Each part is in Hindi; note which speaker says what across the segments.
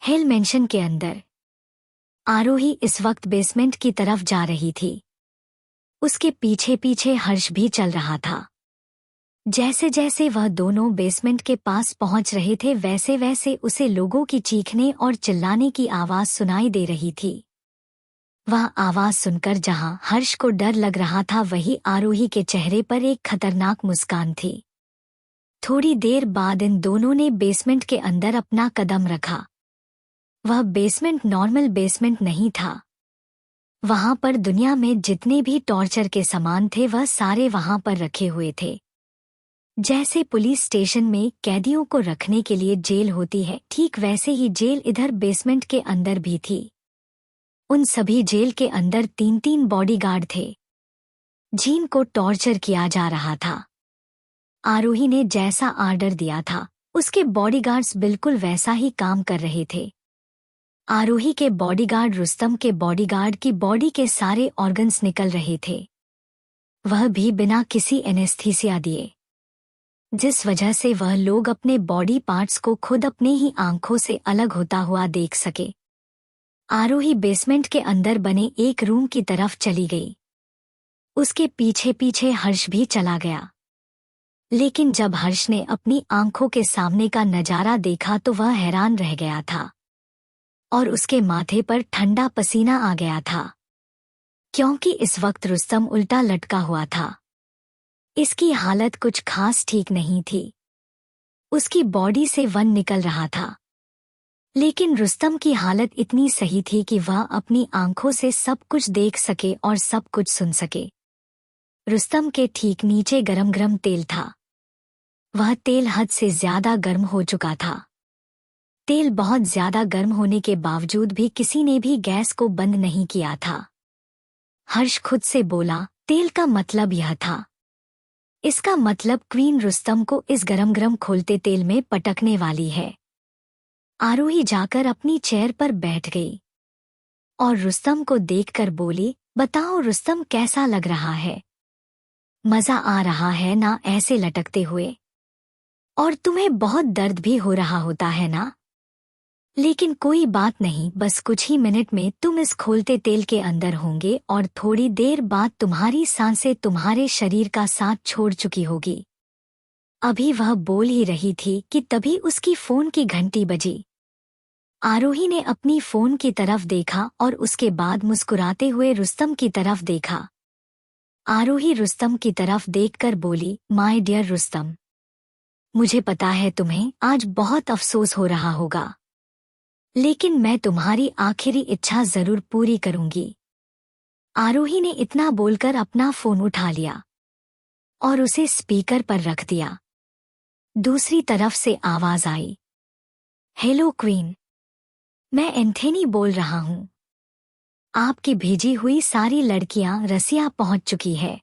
Speaker 1: हिल मेंशन के अंदर आरोही इस वक्त बेसमेंट की तरफ जा रही थी। उसके पीछे पीछे हर्ष भी चल रहा था। जैसे जैसे वह दोनों बेसमेंट के पास पहुंच रहे थे वैसे वैसे उसे लोगों की चीखने और चिल्लाने की आवाज सुनाई दे रही थी। वह आवाज सुनकर जहां हर्ष को डर लग रहा था वहीं आरोही के चेहरे पर एक खतरनाक मुस्कान थी। थोड़ी देर बाद इन दोनों ने बेसमेंट के अंदर अपना कदम रखा। वह बेसमेंट नॉर्मल बेसमेंट नहीं था। वहां पर दुनिया में जितने भी टॉर्चर के सामान थे वह सारे वहां पर रखे हुए थे। जैसे पुलिस स्टेशन में कैदियों को रखने के लिए जेल होती है, ठीक वैसे ही जेल इधर बेसमेंट के अंदर भी थी। उन सभी जेल के अंदर 3-3 बॉडीगार्ड थे जिनको टॉर्चर किया जा रहा था। आरोही ने जैसा आर्डर दिया था उसके बॉडीगार्ड्स बिल्कुल वैसा ही काम कर रहे थे। आरोही के बॉडीगार्ड रुस्तम के बॉडीगार्ड की बॉडी के सारे ऑर्गन्स निकल रहे थे, वह भी बिना किसी एनेस्थीसिया दिए, जिस वजह से वह लोग अपने बॉडी पार्ट्स को खुद अपने ही आंखों से अलग होता हुआ देख सके। आरोही बेसमेंट के अंदर बने एक रूम की तरफ चली गई। उसके पीछे पीछे हर्ष भी चला गया। लेकिन जब हर्ष ने अपनी आंखों के सामने का नजारा देखा तो वह हैरान रह गया था और उसके माथे पर ठंडा पसीना आ गया था, क्योंकि इस वक्त रुस्तम उल्टा लटका हुआ था। इसकी हालत कुछ खास ठीक नहीं थी। उसकी बॉडी से वन निकल रहा था, लेकिन रुस्तम की हालत इतनी सही थी कि वह अपनी आंखों से सब कुछ देख सके और सब कुछ सुन सके। रुस्तम के ठीक नीचे गरम गरम तेल था। वह तेल हद से ज्यादा गर्म हो चुका था। तेल बहुत ज्यादा गर्म होने के बावजूद भी किसी ने भी गैस को बंद नहीं किया था। हर्ष खुद से बोला, तेल का मतलब यह था। इसका मतलब क्वीन रुस्तम को इस गरम गरम खोलते तेल में पटकने वाली है। आरोही जाकर अपनी चेयर पर बैठ गई और रुस्तम को देखकर बोली, बताओ रुस्तम कैसा लग रहा है? मजा आ रहा है ना ऐसे लटकते हुए? और तुम्हें बहुत दर्द भी हो रहा होता है ना? लेकिन कोई बात नहीं, बस कुछ ही मिनट में तुम इस खोलते तेल के अंदर होंगे और थोड़ी देर बाद तुम्हारी सांसें तुम्हारे शरीर का साथ छोड़ चुकी होगी। अभी वह बोल ही रही थी कि तभी उसकी फोन की घंटी बजी। आरोही ने अपनी फोन की तरफ देखा और उसके बाद मुस्कुराते हुए रुस्तम की तरफ देखा। आरोही रुस्तम की तरफ देखकर बोली, माय डियर रुस्तम, मुझे पता है तुम्हें आज बहुत अफसोस हो रहा होगा, लेकिन मैं तुम्हारी आखिरी इच्छा जरूर पूरी करूंगी। आरोही ने इतना बोलकर अपना फोन उठा लिया और उसे स्पीकर पर रख दिया। दूसरी तरफ से आवाज आई, हेलो क्वीन, मैं एंथोनी बोल रहा हूं। आपकी भेजी हुई सारी लड़कियां रसिया पहुंच चुकी है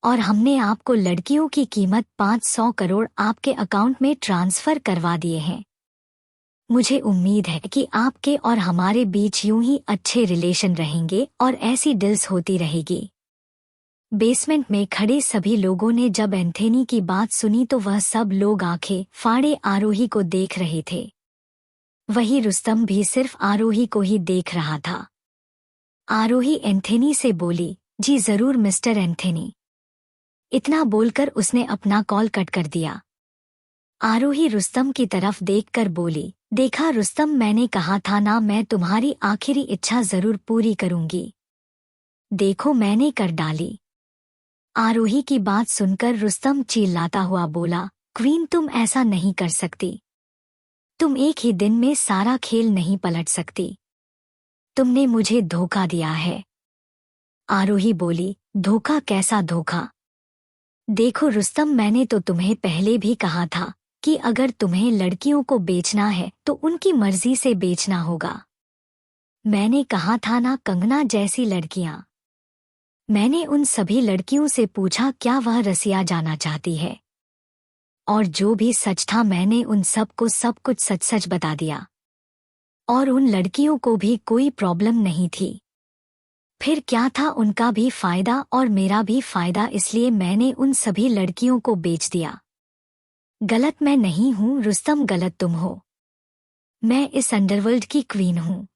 Speaker 1: और हमने आपको लड़कियों की कीमत 500 करोड़ आपके अकाउंट में ट्रांसफर करवा दिए हैं। मुझे उम्मीद है कि आपके और हमारे बीच यूं ही अच्छे रिलेशन रहेंगे और ऐसी डील्स होती रहेगी। बेसमेंट में खड़े सभी लोगों ने जब एंथोनी की बात सुनी तो वह सब लोग आंखें फाड़े आरोही को देख रहे थे। वही रुस्तम भी सिर्फ आरोही को ही देख रहा था। आरोही एंथोनी से बोली, जी जरूर मिस्टर एंथोनी। इतना बोलकर उसने अपना कॉल कट कर दिया। आरोही रुस्तम की तरफ देखकर बोली, देखा रुस्तम, मैंने कहा था ना मैं तुम्हारी आखिरी इच्छा जरूर पूरी करूंगी। देखो मैंने कर डाली। आरोही की बात सुनकर रुस्तम चिल्लाता हुआ बोला, क्वीन तुम ऐसा नहीं कर सकती। तुम एक ही दिन में सारा खेल नहीं पलट सकती। तुमने मुझे धोखा दिया है। आरोही बोली, धोखा? कैसा धोखा? देखो रुस्तम, मैंने तो तुम्हें पहले भी कहा था कि अगर तुम्हें लड़कियों को बेचना है तो उनकी मर्जी से बेचना होगा। मैंने कहा था ना, कंगना जैसी लड़कियां। मैंने उन सभी लड़कियों से पूछा क्या वह रसिया जाना चाहती है, और जो भी सच था मैंने उन सबको सब कुछ सच सच बता दिया। और उन लड़कियों को भी कोई प्रॉब्लम नहीं थी। फिर क्या था, उनका भी फायदा और मेरा भी फायदा, इसलिए मैंने उन सभी लड़कियों को बेच दिया। गलत मैं नहीं हूं रुस्तम, गलत तुम हो। मैं इस अंडरवर्ल्ड की क्वीन हूँ।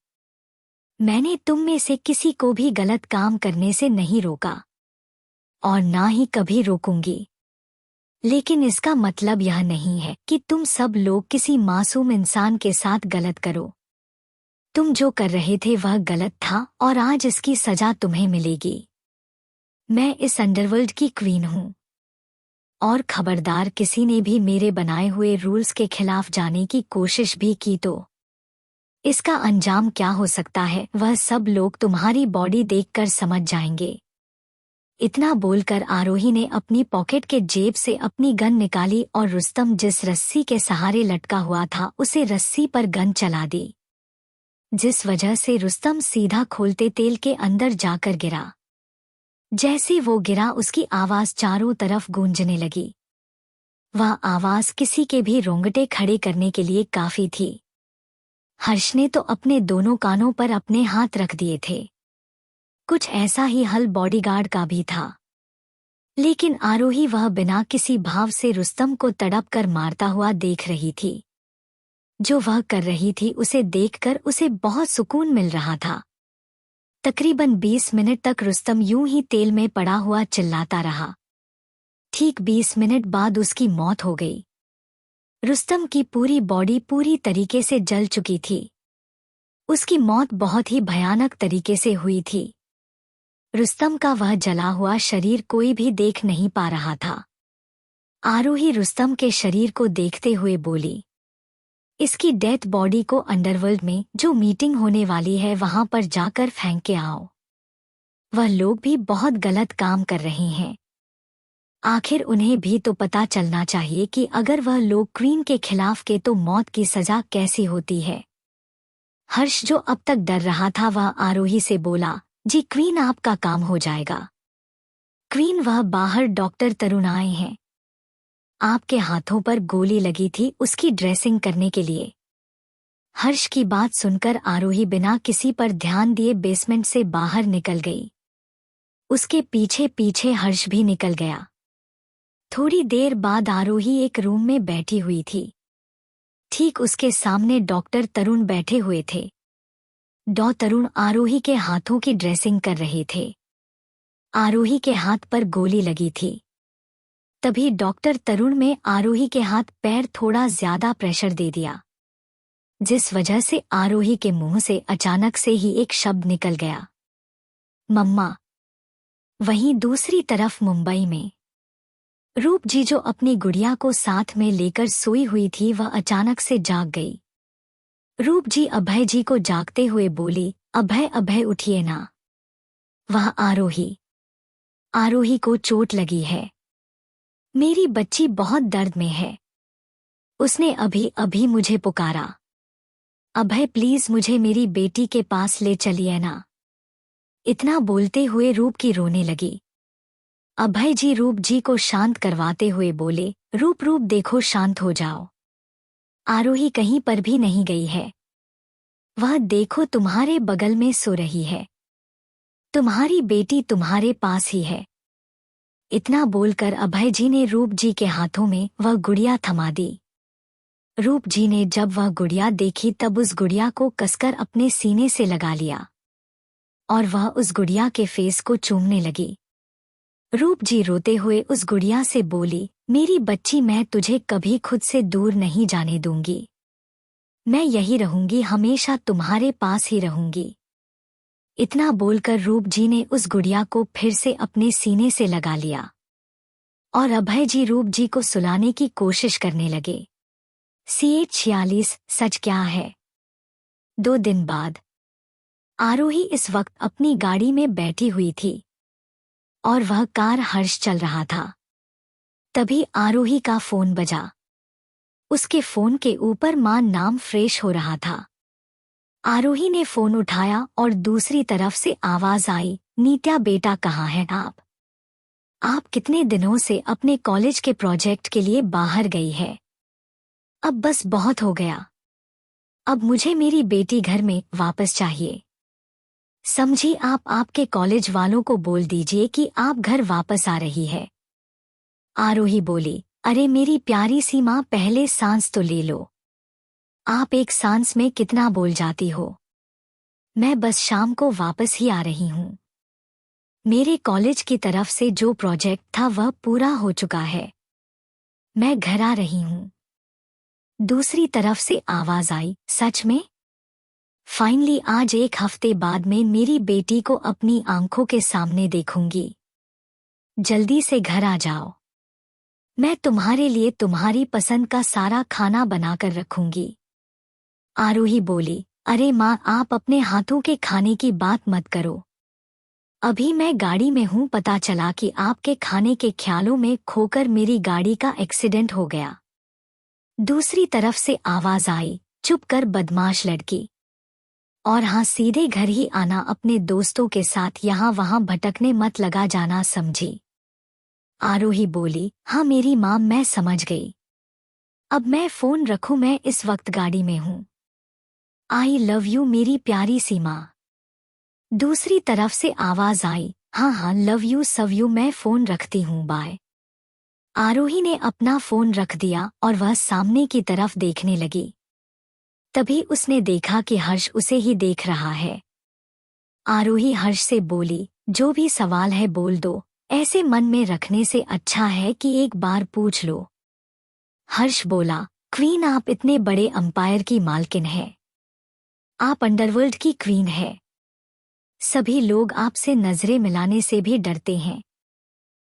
Speaker 1: मैंने तुम में से किसी को भी गलत काम करने से नहीं रोका और ना ही कभी रोकूंगी। लेकिन इसका मतलब यह नहीं है कि तुम सब लोग किसी मासूम इंसान के साथ गलत करो। तुम जो कर रहे थे वह गलत था और आज इसकी सजा तुम्हें मिलेगी। मैं इस अंडरवर्ल्ड की क्वीन हूँ और खबरदार किसी ने भी मेरे बनाए हुए रूल्स के खिलाफ जाने की कोशिश भी की तो इसका अंजाम क्या हो सकता है वह सब लोग तुम्हारी बॉडी देखकर समझ जाएंगे। इतना बोलकर आरोही ने अपनी पॉकेट के जेब से अपनी गन निकाली और रुस्तम जिस रस्सी के सहारे लटका हुआ था उसे रस्सी पर गन चला दी, जिस वजह से रुस्तम सीधा खोलते तेल के अंदर जाकर गिरा। जैसे वो गिरा उसकी आवाज चारों तरफ गूंजने लगी। वह आवाज किसी के भी रोंगटे खड़े करने के लिए काफी थी। हर्ष ने तो अपने दोनों कानों पर अपने हाथ रख दिए थे। कुछ ऐसा ही हल बॉडीगार्ड का भी था, लेकिन आरोही वह बिना किसी भाव से रुस्तम को तड़प कर मारता हुआ देख रही थी। जो वह कर रही थी उसे देखकर उसे बहुत सुकून मिल रहा था। तकरीबन 20 मिनट तक रुस्तम यूं ही तेल में पड़ा हुआ चिल्लाता रहा। ठीक 20 मिनट बाद उसकी मौत हो गई। रुस्तम की पूरी बॉडी पूरी तरीके से जल चुकी थी। उसकी मौत बहुत ही भयानक तरीके से हुई थी। रुस्तम का वह जला हुआ शरीर कोई भी देख नहीं पा रहा था। आरोही रुस्तम के शरीर को देखते हुए बोली, इसकी डेथ बॉडी को अंडरवर्ल्ड में जो मीटिंग होने वाली है वहां पर जाकर फेंक के आओ। वह लोग भी बहुत गलत काम कर रहे हैं। आखिर उन्हें भी तो पता चलना चाहिए कि अगर वह लोग क्वीन के खिलाफ के तो मौत की सजा कैसी होती है। हर्ष जो अब तक डर रहा था वह आरोही से बोला, जी क्वीन आपका काम हो जाएगा। क्वीन वह बाहर डॉक्टर तरुण आए हैं। आपके हाथों पर गोली लगी थी उसकी ड्रेसिंग करने के लिए। हर्ष की बात सुनकर आरोही बिना किसी पर ध्यान दिए बेसमेंट से बाहर निकल गई। उसके पीछे पीछे हर्ष भी निकल गया। थोड़ी देर बाद आरोही एक रूम में बैठी हुई थी। ठीक उसके सामने डॉक्टर तरुण बैठे हुए थे। तरुण आरोही के हाथों की ड्रेसिंग कर रहे थे। आरोही के हाथ पर गोली लगी थी। तभी डॉक्टर तरुण में आरोही के हाथ पैर थोड़ा ज्यादा प्रेशर दे दिया, जिस वजह से आरोही के मुंह से अचानक से ही एक शब्द निकल गया, मम्मा। वहीं दूसरी तरफ मुंबई में रूप जी जो अपनी गुड़िया को साथ में लेकर सोई हुई थी वह अचानक से जाग गई। रूप जी अभय जी को जागते हुए बोली, अभय अभय उठिए ना। वह आरोही को चोट लगी है। मेरी बच्ची बहुत दर्द में है। उसने अभी अभी मुझे पुकारा। अभय प्लीज मुझे मेरी बेटी के पास ले चलिए ना। इतना बोलते हुए रूप की रोने लगी। अभय जी रूप जी को शांत करवाते हुए बोले, रूप देखो शांत हो जाओ। आरोही कहीं पर भी नहीं गई है। वह देखो तुम्हारे बगल में सो रही है। तुम्हारी बेटी तुम्हारे पास ही है। इतना बोलकर अभय जी ने रूप जी के हाथों में वह गुड़िया थमा दी। रूप जी ने जब वह गुड़िया देखी तब उस गुड़िया को कसकर अपने सीने से लगा लिया और वह उस गुड़िया के फेस को चूमने लगी। रूप जी रोते हुए उस गुड़िया से बोली, मेरी बच्ची मैं तुझे कभी खुद से दूर नहीं जाने दूंगी। मैं यही रहूंगी, हमेशा तुम्हारे पास ही रहूंगी। इतना बोलकर रूप जी ने उस गुड़िया को फिर से अपने सीने से लगा लिया और अभय जी रूप जी को सुलाने की कोशिश करने लगे। CH46 सच क्या है। 2 दिन बाद आरोही इस वक्त अपनी गाड़ी में बैठी हुई थी और वह कार हर्ष चल रहा था। तभी आरोही का फोन बजा। उसके फोन के ऊपर मां नाम फ्रेश हो रहा था। आरोही ने फोन उठाया और दूसरी तरफ से आवाज आई, नीत्या बेटा कहाँ हैं आप? आप कितने दिनों से अपने कॉलेज के प्रोजेक्ट के लिए बाहर गई है। अब बस बहुत हो गया। अब मुझे मेरी बेटी घर में वापस चाहिए। समझी आप आपके कॉलेज वालों को बोल दीजिए कि आप घर वापस आ रही है। आरोही बोली, अरे मेरी प्यारी सी माँ पहले सांस तो ले लो। आप एक सांस में कितना बोल जाती हो। मैं बस शाम को वापस ही आ रही हूँ। मेरे कॉलेज की तरफ से जो प्रोजेक्ट था वह पूरा हो चुका है। मैं घर आ रही हूँ। दूसरी तरफ से आवाज आई, सच में? फाइनली आज एक हफ्ते बाद में मेरी बेटी को अपनी आंखों के सामने देखूंगी। जल्दी से घर आ जाओ। मैं तुम्हारे लिए तुम्हारी पसंद का सारा खाना बनाकर रखूंगी। आरोही बोली, अरे माँ, आप अपने हाथों के खाने की बात मत करो। अभी मैं गाड़ी में हूँ। पता चला कि आपके खाने के ख्यालों में खोकर मेरी गाड़ी का एक्सीडेंट हो गया। दूसरी तरफ से आवाज आई, चुप कर बदमाश लड़की। और हाँ, सीधे घर ही आना, अपने दोस्तों के साथ यहाँ वहाँ भटकने मत लगा जाना, समझी? आरोही बोली, हाँ मेरी माँ, मैं समझ गई। अब मैं फोन रखूं, मैं इस वक्त गाड़ी में हूँ। आई लव यू मेरी प्यारी सी माँ। दूसरी तरफ से आवाज आई, हाँ हाँ, लव यू सव यू, मैं फोन रखती हूँ, बाय। आरोही ने अपना फोन रख दिया और वह सामने की तरफ देखने लगी। तभी उसने देखा कि हर्ष उसे ही देख रहा है। आरोही हर्ष से बोली, जो भी सवाल है बोल दो, ऐसे मन में रखने से अच्छा है कि एक बार पूछ लो। हर्ष बोला, क्वीन, आप इतने बड़े अंपायर की मालकिन है। आप अंडरवर्ल्ड की क्वीन है। सभी लोग आपसे नजरें मिलाने से भी डरते हैं।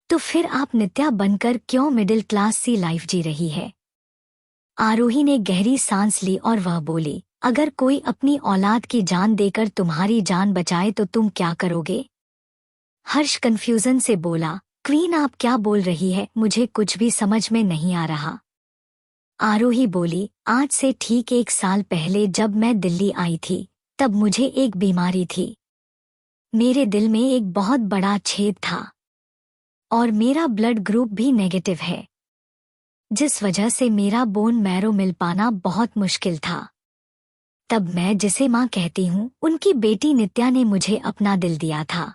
Speaker 1: तो फिर आप नित्या बनकर क्यों मिडिल क्लास सी लाइफ जी रही है? आरोही ने गहरी सांस ली और वह बोली, अगर कोई अपनी औलाद की जान देकर तुम्हारी जान बचाए तो तुम क्या करोगे? हर्ष कंफ्यूजन से बोला, क्वीन आप क्या बोल रही है, मुझे कुछ भी समझ में नहीं आ रहा। आरोही बोली, आज से ठीक 1 साल पहले जब मैं दिल्ली आई थी, तब मुझे एक बीमारी थी। मेरे दिल में एक बहुत बड़ा छेद था और मेरा ब्लड ग्रुप भी नेगेटिव है, जिस वजह से मेरा बोन मैरो मिल पाना बहुत मुश्किल था। तब मैं, जिसे माँ कहती हूँ, उनकी बेटी नित्या ने मुझे अपना दिल दिया था।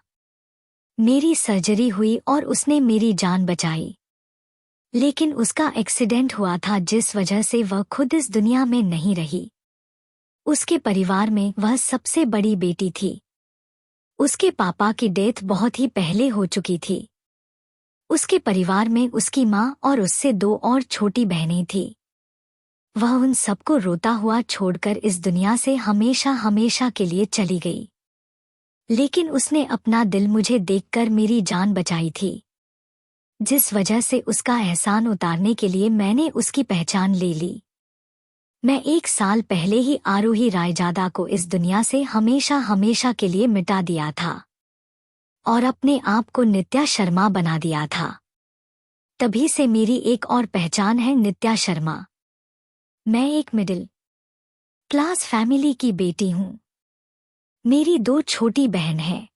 Speaker 1: मेरी सर्जरी हुई और उसने मेरी जान बचाई। लेकिन उसका एक्सीडेंट हुआ था, जिस वजह से वह खुद इस दुनिया में नहीं रही। उसके परिवार में वह सबसे बड़ी बेटी थी। उसके पापा की डेथ बहुत ही पहले हो चुकी थी। उसके परिवार में उसकी माँ और उससे 2 और छोटी बहनें थीं। वह उन सबको रोता हुआ छोड़कर इस दुनिया से हमेशा हमेशा के लिए चली गई। लेकिन उसने अपना दिल मुझे देखकर मेरी जान बचाई थी, जिस वजह से उसका एहसान उतारने के लिए मैंने उसकी पहचान ले ली। मैं 1 साल पहले ही आरोही रायजादा को इस दुनिया से हमेशा हमेशा के लिए मिटा दिया था और अपने आप को नित्या शर्मा बना दिया था। तभी से मेरी एक और पहचान है, नित्या शर्मा। मैं एक मिडिल क्लास फैमिली की बेटी हूँ। मेरी 2 छोटी बहन हैं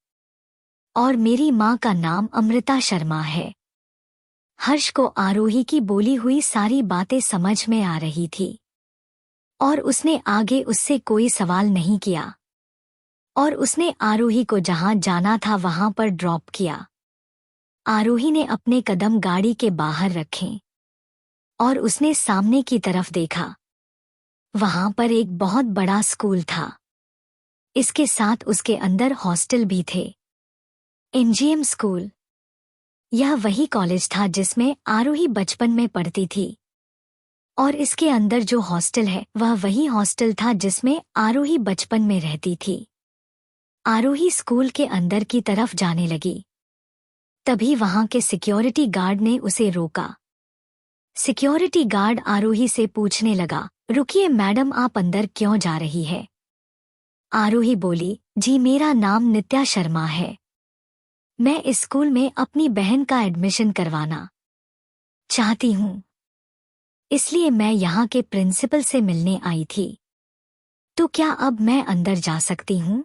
Speaker 1: और मेरी माँ का नाम अमृता शर्मा है। हर्ष को आरोही की बोली हुई सारी बातें समझ में आ रही थी और उसने आगे उससे कोई सवाल नहीं किया और उसने आरोही को जहां जाना था वहां पर ड्रॉप किया। आरोही ने अपने कदम गाड़ी के बाहर रखे और उसने सामने की तरफ देखा। वहां पर एक बहुत बड़ा स्कूल था। इसके साथ उसके अंदर हॉस्टल भी थे। एमजीएम स्कूल, यह वही कॉलेज था जिसमें आरोही बचपन में पढ़ती थी और इसके अंदर जो हॉस्टल है वह वही हॉस्टल था जिसमें आरोही बचपन में रहती थी। आरोही स्कूल के अंदर की तरफ जाने लगी। तभी वहां के सिक्योरिटी गार्ड ने उसे रोका। सिक्योरिटी गार्ड आरोही से पूछने लगा, रुकिए मैडम, आप अंदर क्यों जा रही है? आरोही बोली, जी मेरा नाम नित्या शर्मा है। मैं इस स्कूल में अपनी बहन का एडमिशन करवाना चाहती हूँ, इसलिए मैं यहाँ के प्रिंसिपल से मिलने आई थी। तो क्या अब मैं अंदर जा सकती हूँ?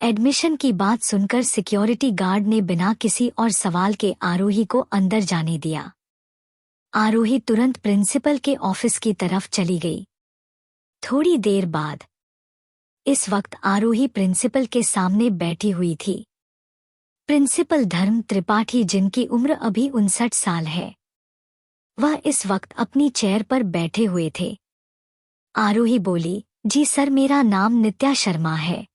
Speaker 1: एडमिशन की बात सुनकर सिक्योरिटी गार्ड ने बिना किसी और सवाल के आरोही को अंदर जाने दिया। आरोही तुरंत प्रिंसिपल के ऑफिस की तरफ चली गई। थोड़ी देर बाद इस वक्त आरोही प्रिंसिपल के सामने बैठी हुई थी। प्रिंसिपल धर्म त्रिपाठी, जिनकी उम्र अभी 59 साल है, वह इस वक्त अपनी चेयर पर बैठे हुए थे। आरोही बोली, जी सर, मेरा नाम नित्या शर्मा है।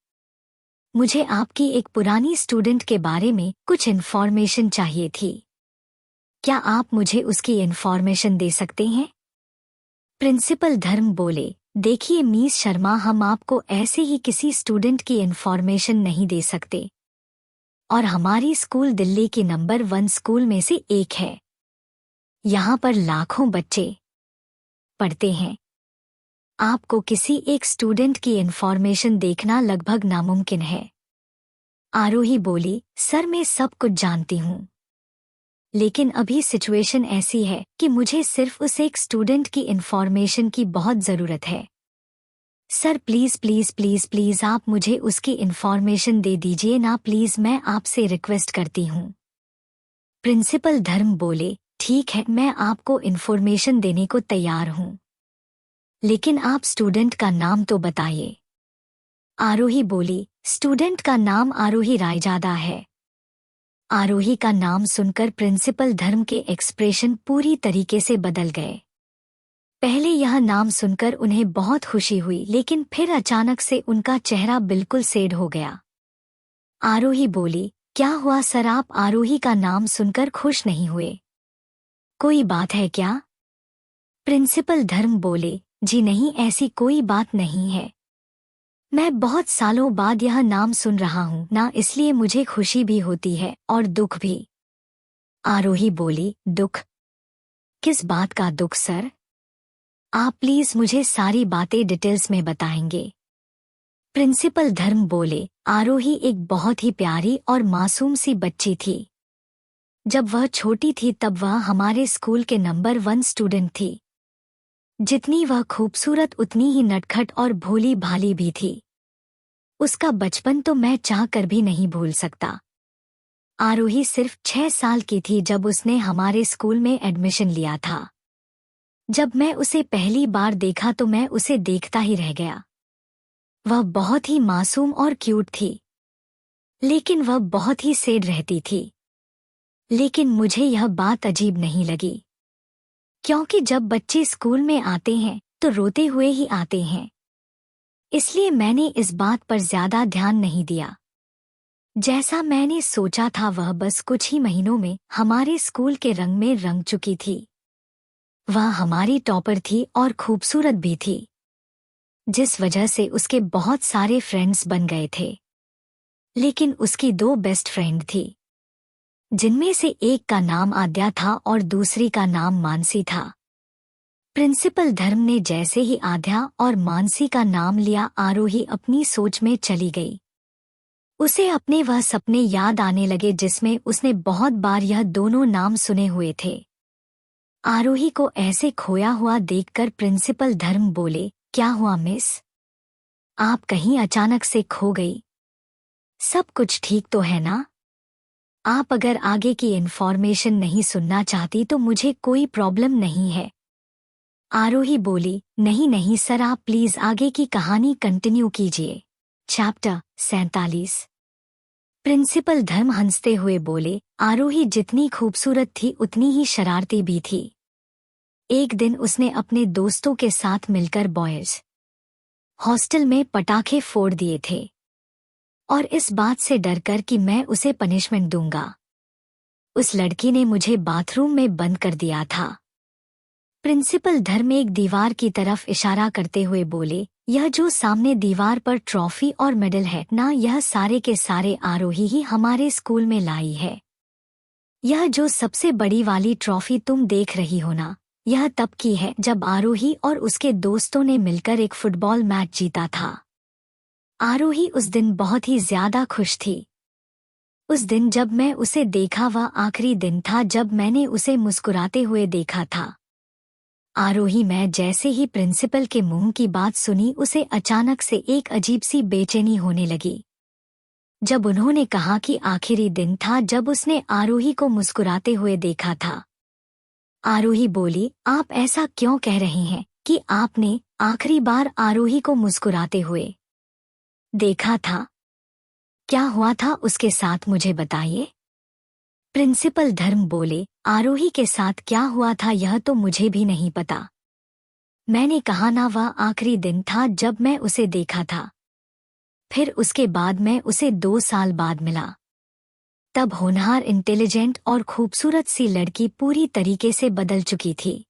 Speaker 1: मुझे आपकी एक पुरानी स्टूडेंट के बारे में कुछ इन्फॉर्मेशन चाहिए थी। क्या आप मुझे उसकी इन्फॉर्मेशन दे सकते हैं? प्रिंसिपल धर्म बोले, देखिए मिस शर्मा, हम आपको ऐसे ही किसी स्टूडेंट की इन्फॉर्मेशन नहीं दे सकते, और हमारी स्कूल दिल्ली की नंबर 1 स्कूल में से एक है। यहाँ पर लाखों बच्चे पढ़ते हैं। आपको किसी एक स्टूडेंट की इन्फॉर्मेशन देखना लगभग नामुमकिन है। आरोही बोली, सर मैं सब कुछ जानती हूँ, लेकिन अभी सिचुएशन ऐसी है कि मुझे सिर्फ उस एक स्टूडेंट की इन्फॉर्मेशन की बहुत ज़रूरत है। Sir please please please please आप मुझे उसकी इन्फॉर्मेशन दे दीजिए ना, प्लीज़, मैं आपसे रिक्वेस्ट करती हूँ। प्रिंसिपल धर्म बोले, ठीक है, मैं आपको इन्फॉर्मेशन देने को तैयार हूँ, लेकिन आप स्टूडेंट का नाम तो बताइए। आरोही बोली, स्टूडेंट का नाम आरोही रायजादा है। आरोही का नाम सुनकर प्रिंसिपल धर्म के एक्सप्रेशन पूरी तरीके से बदल गए। पहले यह नाम सुनकर उन्हें बहुत खुशी हुई, लेकिन फिर अचानक से उनका चेहरा बिल्कुल सेड हो गया। आरोही बोली, क्या हुआ सर, आप आरोही का नाम सुनकर खुश नहीं हुए? कोई बात है क्या? प्रिंसिपल धर्म बोले, जी नहीं, ऐसी कोई बात नहीं है। मैं बहुत सालों बाद यह नाम सुन रहा हूँ ना, इसलिए मुझे खुशी भी होती है और दुख भी। आरोही बोली, दुख? किस बात का दुख सर? आप प्लीज मुझे सारी बातें डिटेल्स में बताएंगे। प्रिंसिपल धर्म बोले, आरोही एक बहुत ही प्यारी और मासूम सी बच्ची थी। जब वह छोटी थी तब वह हमारे स्कूल के नंबर 1 स्टूडेंट थी। जितनी वह खूबसूरत उतनी ही नटखट और भोली भाली भी थी। उसका बचपन तो मैं चाह कर भी नहीं भूल सकता। आरोही सिर्फ 6 साल की थी जब उसने हमारे स्कूल में एडमिशन लिया था। जब मैं उसे पहली बार देखा तो मैं उसे देखता ही रह गया। वह बहुत ही मासूम और क्यूट थी, लेकिन वह बहुत ही सेड रहती थी। लेकिन मुझे यह बात अजीब नहीं लगी, क्योंकि जब बच्चे स्कूल में आते हैं तो रोते हुए ही आते हैं, इसलिए मैंने इस बात पर ज्यादा ध्यान नहीं दिया। जैसा मैंने सोचा था वह बस कुछ ही महीनों में हमारे स्कूल के रंग में रंग चुकी थी। वह हमारी टॉपर थी और खूबसूरत भी थी, जिस वजह से उसके बहुत सारे फ्रेंड्स बन गए थे। लेकिन उसकी 2 बेस्ट फ्रेंड थी, जिनमें से एक का नाम आद्या था और दूसरी का नाम मानसी था। प्रिंसिपल धर्म ने जैसे ही आद्या और मानसी का नाम लिया, आरोही अपनी सोच में चली गई। उसे अपने वह सपने याद आने लगे जिसमें उसने बहुत बार यह दोनों नाम सुने हुए थे। आरोही को ऐसे खोया हुआ देखकर प्रिंसिपल धर्म बोले, क्या हुआ मिस? आप कहीं अचानक से खो गई? सब कुछ ठीक तो है ना? आप अगर आगे की इन्फॉर्मेशन नहीं सुनना चाहती तो मुझे कोई प्रॉब्लम नहीं है। आरोही बोली, नहीं नहीं सर, आप प्लीज आगे की कहानी कंटिन्यू कीजिए। चैप्टर 47। प्रिंसिपल धर्म हंसते हुए बोले, आरोही जितनी खूबसूरत थी उतनी ही शरारती भी थी। एक दिन उसने अपने दोस्तों के साथ मिलकर बॉयज हॉस्टल में पटाखे फोड़ दिए थे, और इस बात से डरकर कि मैं उसे पनिशमेंट दूंगा, उस लड़की ने मुझे बाथरूम में बंद कर दिया था। प्रिंसिपल धर्म एक दीवार की तरफ इशारा करते हुए बोले, यह जो सामने दीवार पर ट्रॉफी और मेडल है ना, यह सारे के सारे आरोही ही हमारे स्कूल में लाई है। यह जो सबसे बड़ी वाली ट्रॉफी तुम देख रही हो ना, यह तब की है जब आरोही और उसके दोस्तों ने मिलकर एक फुटबॉल मैच जीता था। आरोही उस दिन बहुत ही ज्यादा खुश थी। उस दिन जब मैं उसे देखा वह आखिरी दिन था जब मैंने उसे मुस्कुराते हुए देखा था। आरोही मैं जैसे ही प्रिंसिपल के मुंह की बात सुनी उसे अचानक से एक अजीब सी बेचैनी होने लगी। जब उन्होंने कहा कि आखिरी दिन था जब उसने आरोही को मुस्कुराते हुए देखा था, आरोही बोली, आप ऐसा क्यों कह रहे हैं कि आपने आखिरी बार आरोही को मुस्कुराते हुए देखा था? क्या हुआ था उसके साथ, मुझे बताइए। प्रिंसिपल धर्म बोले, आरोही के साथ क्या हुआ था यह तो मुझे भी नहीं पता। मैंने कहा ना, वह आखिरी दिन था जब मैं उसे देखा था। फिर उसके बाद मैं उसे 2 साल बाद मिला। तब होनहार, इंटेलिजेंट और खूबसूरत सी लड़की पूरी तरीके से बदल चुकी थी।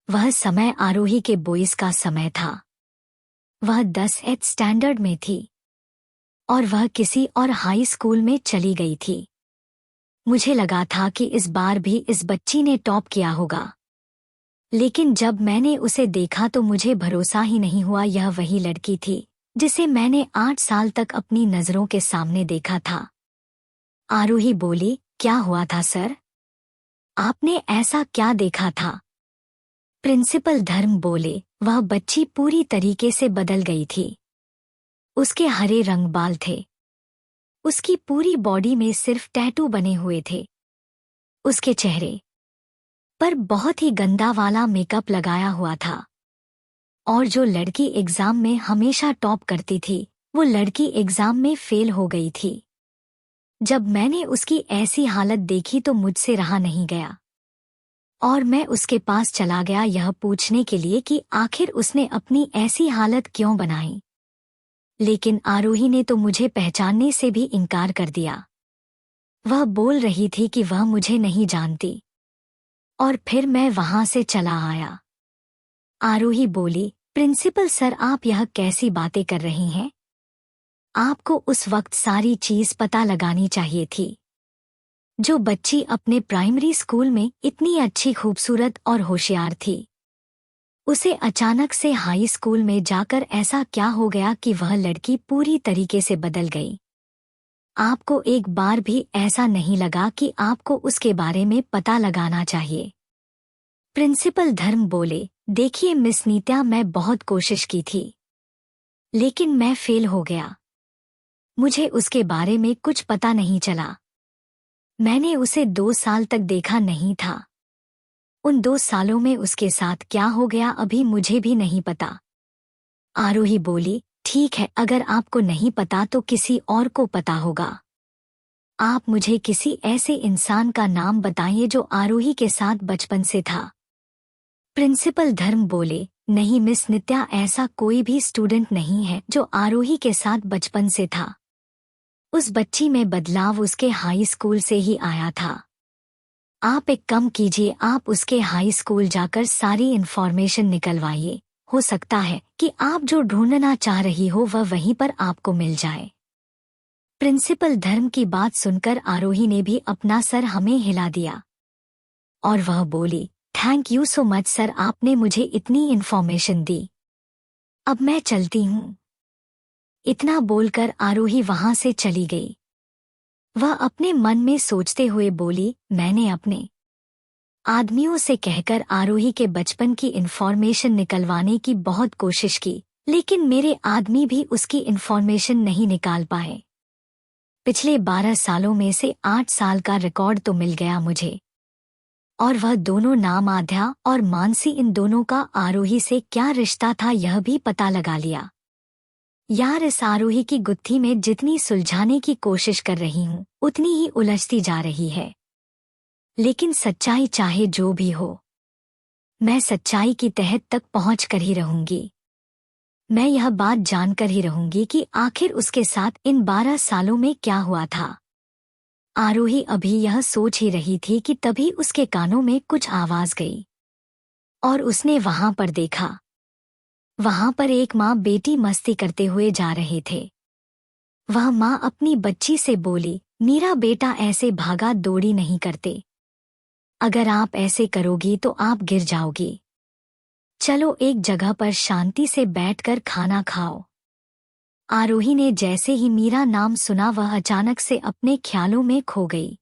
Speaker 1: वह समय आरोही के बॉयज का समय था। वह 10th स्टैंडर्ड में थी और वह किसी और हाई स्कूल में चली गई थी। मुझे लगा था कि इस बार भी इस बच्ची ने टॉप किया होगा, लेकिन जब मैंने उसे देखा तो मुझे भरोसा ही नहीं हुआ। यह वही लड़की थी जिसे मैंने 8 साल तक अपनी नजरों के सामने देखा था। आरोही बोली, क्या हुआ था सर? आपने ऐसा क्या देखा था? प्रिंसिपल धर्म बोले, वह बच्ची पूरी तरीके से बदल गई थी। उसके हरे रंग बाल थे। उसकी पूरी बॉडी में सिर्फ टैटू बने हुए थे। उसके चेहरे पर बहुत ही गंदा वाला मेकअप लगाया हुआ था। और जो लड़की एग्जाम में हमेशा टॉप करती थी, वो लड़की एग्जाम में फेल हो गई थी। जब मैंने उसकी ऐसी हालत देखी तो मुझसे रहा नहीं गया और मैं उसके पास चला गया यह पूछने के लिए कि आखिर उसने अपनी ऐसी हालत क्यों बनाई। लेकिन आरोही ने तो मुझे पहचानने से भी इनकार कर दिया। वह बोल रही थी कि वह मुझे नहीं जानती और फिर मैं वहां से चला आया। आरोही बोली, प्रिंसिपल सर, आप यह कैसी बातें कर रही हैं? आपको उस वक्त सारी चीज पता लगानी चाहिए थी। जो बच्ची अपने प्राइमरी स्कूल में इतनी अच्छी, खूबसूरत और होशियार थी, उसे अचानक से हाई स्कूल में जाकर ऐसा क्या हो गया कि वह लड़की पूरी तरीके से बदल गई? आपको एक बार भी ऐसा नहीं लगा कि आपको उसके बारे में पता लगाना चाहिए? प्रिंसिपल धर्म बोले, देखिए मिस नीत्या, मैं बहुत कोशिश की थी, लेकिन मैं फेल हो गया। मुझे उसके बारे में कुछ पता नहीं चला। मैंने उसे 2 साल तक देखा नहीं था। उन 2 सालों में उसके साथ क्या हो गया अभी मुझे भी नहीं पता। आरोही बोली, ठीक है, अगर आपको नहीं पता तो किसी और को पता होगा। आप मुझे किसी ऐसे इंसान का नाम बताइए जो आरोही के साथ बचपन से था। प्रिंसिपल धर्म बोले, नहीं मिस नित्या, ऐसा कोई भी स्टूडेंट नहीं है जो आरोही के साथ बचपन से था। उस बच्ची में बदलाव उसके हाई स्कूल से ही आया था। आप एक काम कीजिए, आप उसके हाई स्कूल जाकर सारी इन्फॉर्मेशन निकलवाइए। हो सकता है कि आप जो ढूंढना चाह रही हो वह वहीं पर आपको मिल जाए। प्रिंसिपल धर्म की बात सुनकर आरोही ने भी अपना सर हमें हिला दिया और वह बोली, thank you so much sir, आपने मुझे इतनी इन्फॉर्मेशन दी। अब मैं चलती हूँ। इतना बोलकर आरोही वहां से चली गई। वह अपने मन में सोचते हुए बोली, मैंने अपने आदमियों से कहकर आरोही के बचपन की इन्फॉर्मेशन निकलवाने की बहुत कोशिश की, लेकिन मेरे आदमी भी उसकी इन्फॉर्मेशन नहीं निकाल पाए। पिछले 12 सालों में से 8 साल का रिकॉर्ड तो मिल गया मुझे, और वह दोनों नाम आध्या और मानसी, इन दोनों का आरोही से क्या रिश्ता था यह भी पता लगा लिया। यार, इस आरोही की गुत्थी में जितनी सुलझाने की कोशिश कर रही हूँ उतनी ही उलझती जा रही है। लेकिन सच्चाई चाहे जो भी हो, मैं सच्चाई की तह तक पहुंच कर ही रहूंगी। मैं यह बात जानकर ही रहूंगी कि आखिर उसके साथ इन 12 सालों में क्या हुआ था। आरोही अभी यह सोच ही रही थी कि तभी उसके कानों में कुछ आवाज गई और उसने वहां पर देखा। वहां पर एक माँ बेटी मस्ती करते हुए जा रहे थे। वह माँ अपनी बच्ची से बोली, मेरा बेटा ऐसे भागा दौड़ी नहीं करते। अगर आप ऐसे करोगी तो आप गिर जाओगी। चलो एक जगह पर शांति से बैठकर खाना खाओ। आरोही ने जैसे ही मीरा नाम सुना वह अचानक से अपने ख्यालों में खो गई।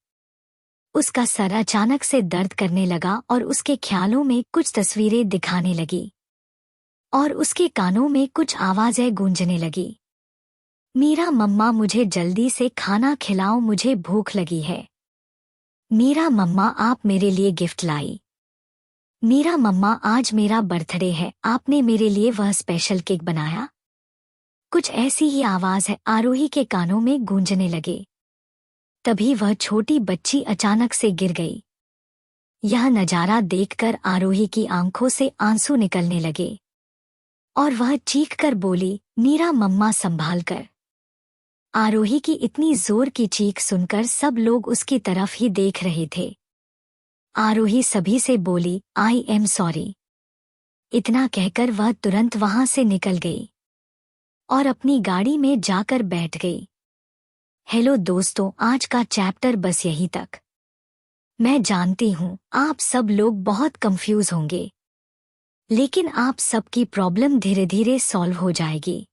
Speaker 1: उसका सर अचानक से दर्द करने लगा और उसके ख्यालों में कुछ तस्वीरें दिखाने लगी और उसके कानों में कुछ आवाजें गूंजने लगी। मीरा मम्मा, मुझे जल्दी से खाना खिलाओ, मुझे भूख लगी है। मीरा मम्मा, आप मेरे लिए गिफ्ट लाई। मीरा मम्मा, आज मेरा बर्थडे है, आपने मेरे लिए वह स्पेशल केक बनाया। कुछ ऐसी ही आवाज है आरोही के कानों में गूंजने लगे। तभी वह छोटी बच्ची अचानक से गिर गई। यह नजारा देखकर आरोही की आंखों से आंसू निकलने लगे और वह चीख कर बोली, नीरा मम्मा संभाल कर। आरोही की इतनी जोर की चीख सुनकर सब लोग उसकी तरफ ही देख रहे थे। आरोही सभी से बोली, आई एम सॉरी। इतना कहकर वह तुरंत वहां से निकल गई और अपनी गाड़ी में जाकर बैठ गई। हेलो दोस्तों, आज का चैप्टर बस यहीं तक। मैं जानती हूँ आप सब लोग बहुत कंफ्यूज होंगे, लेकिन आप सबकी प्रॉब्लम धीरे धीरे सॉल्व हो जाएगी।